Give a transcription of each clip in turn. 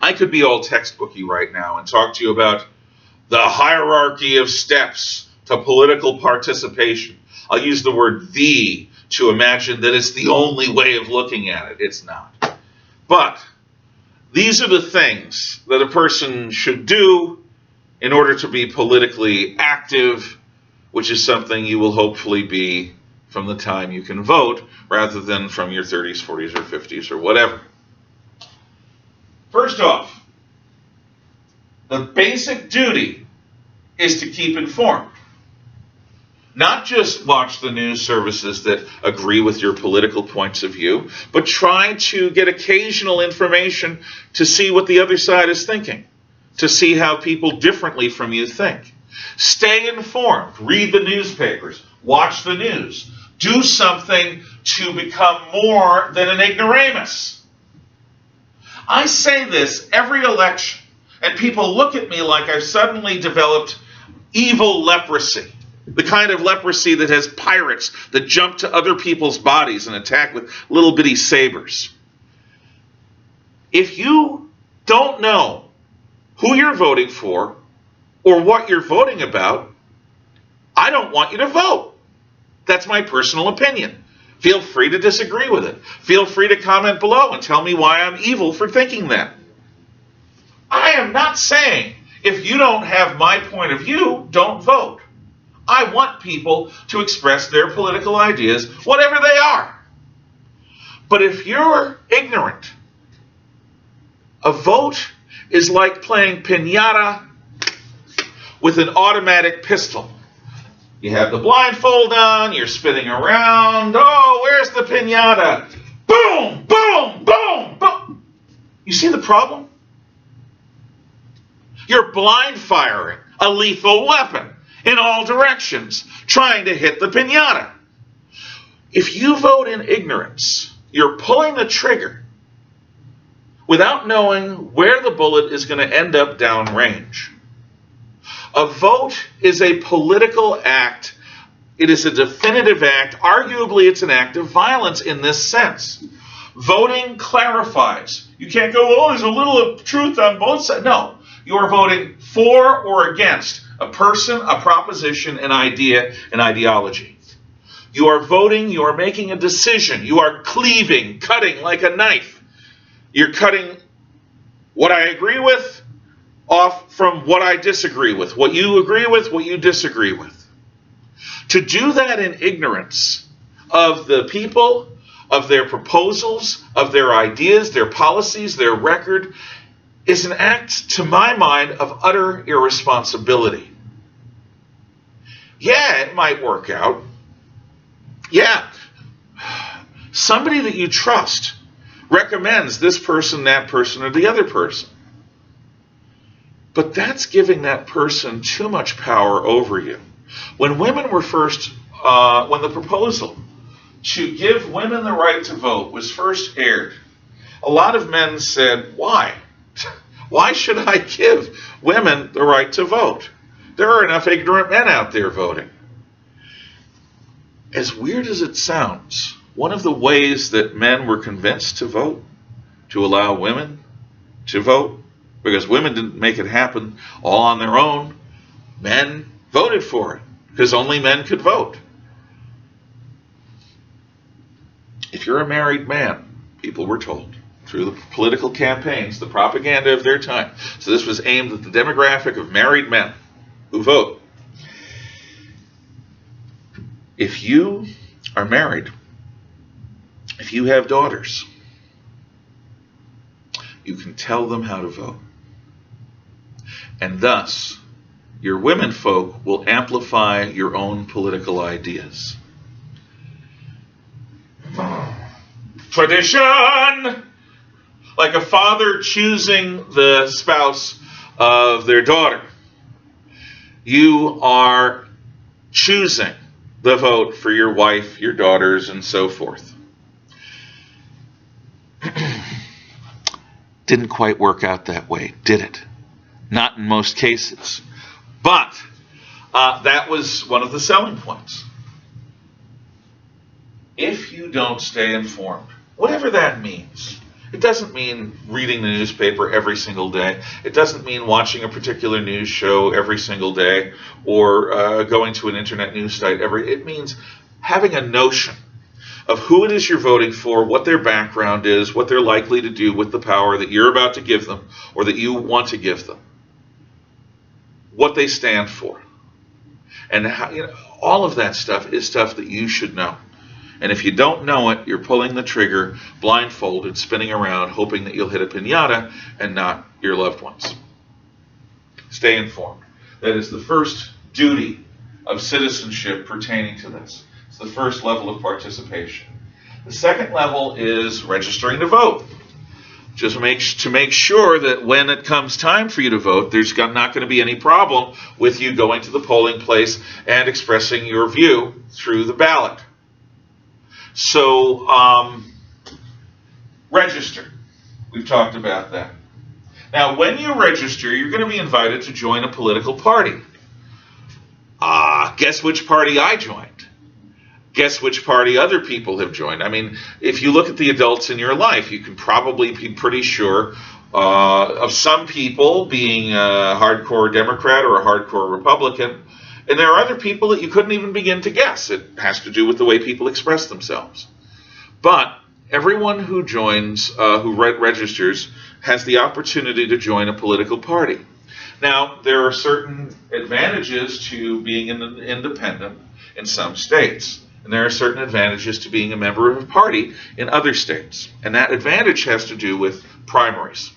I could be all textbooky right now and talk to you about the hierarchy of steps to political participation. I'll use the word "the" to imagine that it's the only way of looking at it. It's not. But these are the things that a person should do in order to be politically active, which is something you will hopefully be from the time you can vote, rather than from your 30s, 40s, or 50s, or whatever. First off, the basic duty is to keep informed. Not just watch the news services that agree with your political points of view, but try to get occasional information to see what the other side is thinking, to see how people differently from you think. Stay informed. Read the newspapers. Watch the news. Do something to become more than an ignoramus. I say this every election, and people look at me like I've suddenly developed evil leprosy. The kind of leprosy that has pirates that jump to other people's bodies and attack with little bitty sabers. If you don't know who you're voting for or what you're voting about, I don't want you to vote. That's my personal opinion. Feel free to disagree with it. Feel free to comment below and tell me why I'm evil for thinking that. I am not saying if you don't have my point of view, don't vote. I want people to express their political ideas, whatever they are. But if you're ignorant, a vote is like playing piñata with an automatic pistol. You have the blindfold on, you're spinning around. Oh, where's the piñata? Boom, boom, boom, boom. You see the problem? You're blind firing a lethal weapon in all directions, trying to hit the piñata. If you vote in ignorance, you're pulling the trigger without knowing where the bullet is going to end up downrange. A vote is a political act. It is a definitive act. Arguably, it's an act of violence in this sense. Voting clarifies. You can't go, oh, there's a little truth on both sides. No, you are voting for or against a person, a proposition, an idea, an ideology. You are voting, you are making a decision. You are cleaving, cutting like a knife. You're cutting what I agree with off from what I disagree with, what you agree with, what you disagree with. To do that in ignorance of the people, of their proposals, of their ideas, their policies, their record, is an act, to my mind, of utter irresponsibility. Yeah, it might work out. Yeah, somebody that you trust recommends this person, that person, or the other person. But that's giving that person too much power over you. When women were first, when the proposal to give women the right to vote was first aired, a lot of men said, why? Why should I give women the right to vote? There are enough ignorant men out there voting. As weird as it sounds, one of the ways that men were convinced to vote, to allow women to vote, because women didn't make it happen all on their own, men voted for it, because only men could vote. If you're a married man, people were told, through the political campaigns, the propaganda of their time. So this was aimed at the demographic of married men who vote. If you are married, if you have daughters, you can tell them how to vote. And thus, your women folk will amplify your own political ideas. Tradition! Like a father choosing the spouse of their daughter. You are choosing the vote for your wife, your daughters, and so forth. Didn't quite work out that way, did it? Not in most cases. But that was one of the selling points. If you don't stay informed, whatever that means, It doesn't mean reading the newspaper every single day. It doesn't mean watching a particular news show every single day or going to an internet news site it means having a notion of who it is you're voting for, what their background is, what they're likely to do with the power that you're about to give them or that you want to give them, what they stand for. And how, all of that stuff is stuff that you should know. And if you don't know it, you're pulling the trigger, blindfolded, spinning around, hoping that you'll hit a piñata and not your loved ones. Stay informed. That is the first duty of citizenship pertaining to this. It's the first level of participation. The second level is registering to vote. Just to make sure that when it comes time for you to vote, there's not going to be any problem with you going to the polling place and expressing your view through the ballot. So, register. We've talked about that. Now, when you register, you're going to be invited to join a political party. Guess which party I joined? Guess which party other people have joined? I mean, if you look at the adults in your life, you can probably be pretty sure of some people being a hardcore Democrat or a hardcore Republican. And there are other people that you couldn't even begin to guess. It has to do with the way people express themselves. But everyone who joins, who registers, has the opportunity to join a political party. Now, there are certain advantages to being an independent in some states. And there are certain advantages to being a member of a party in other states. And that advantage has to do with primaries.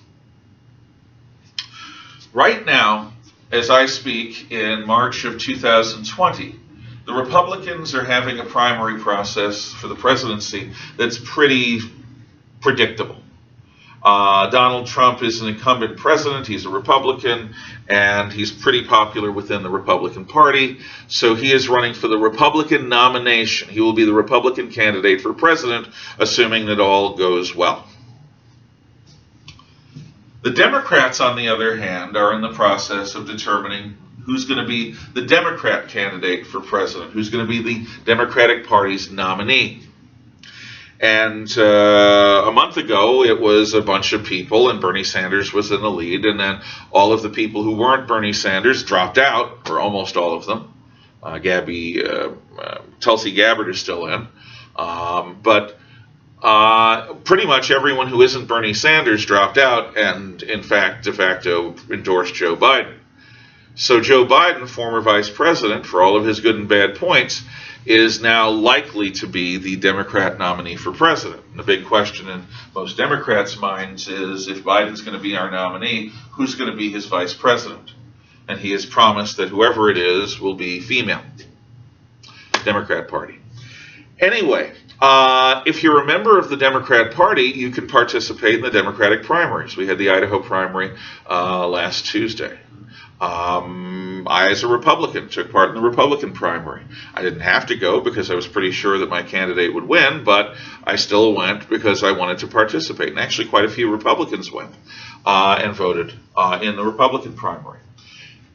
Right now, as I speak, in March of 2020, the Republicans are having a primary process for the presidency that's pretty predictable. Donald Trump is an incumbent president. He's a Republican, and he's pretty popular within the Republican Party. So he is running for the Republican nomination. He will be the Republican candidate for president, assuming that all goes well. The Democrats, on the other hand, are in the process of determining who's going to be the Democrat candidate for president, who's going to be the Democratic Party's nominee. And a month ago, it was a bunch of people, and Bernie Sanders was in the lead, and then all of the people who weren't Bernie Sanders dropped out, or almost all of them. Tulsi Gabbard is still in. But pretty much everyone who isn't Bernie Sanders dropped out and, in fact, de facto endorsed Joe Biden. So Joe Biden, former vice president, for all of his good and bad points, is now likely to be the Democrat nominee for president. And the big question in most Democrats' minds is, if Biden's going to be our nominee, who's going to be his vice president? And he has promised that whoever it is will be female. Democrat Party. Anyway, if you're a member of the Democrat Party, you can participate in the Democratic primaries. We had the Idaho primary last Tuesday. I, as a Republican, took part in the Republican primary. I didn't have to go because I was pretty sure that my candidate would win, but I still went because I wanted to participate. And actually, quite a few Republicans went and voted in the Republican primary.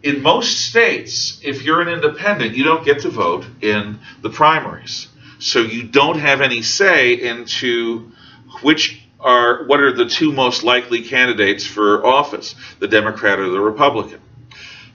In most states, if you're an independent, you don't get to vote in the primaries. So you don't have any say into what are the two most likely candidates for office, the Democrat or the Republican.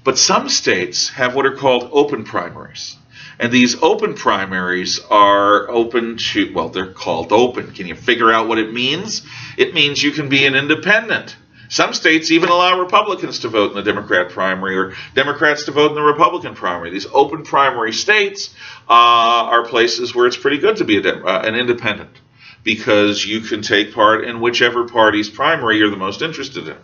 But some states have what are called open primaries. And these open primaries are open to, well, they're called open. Can you figure out what it means? It means you can be an independent. Some states even allow Republicans to vote in the Democrat primary or Democrats to vote in the Republican primary. These open primary states are places where it's pretty good to be an independent, because you can take part in whichever party's primary you're the most interested in.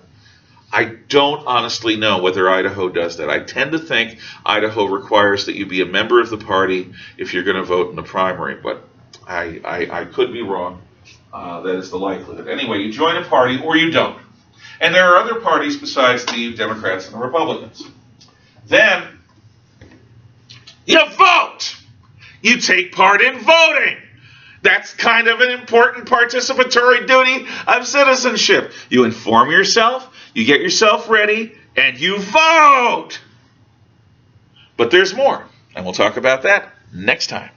I don't honestly know whether Idaho does that. I tend to think Idaho requires that you be a member of the party if you're going to vote in the primary, but I could be wrong. That is the likelihood. Anyway, you join a party or you don't. And there are other parties besides the Democrats and the Republicans. Then you vote. You take part in voting. That's kind of an important participatory duty of citizenship. You inform yourself, you get yourself ready, and you vote. But there's more, and we'll talk about that next time.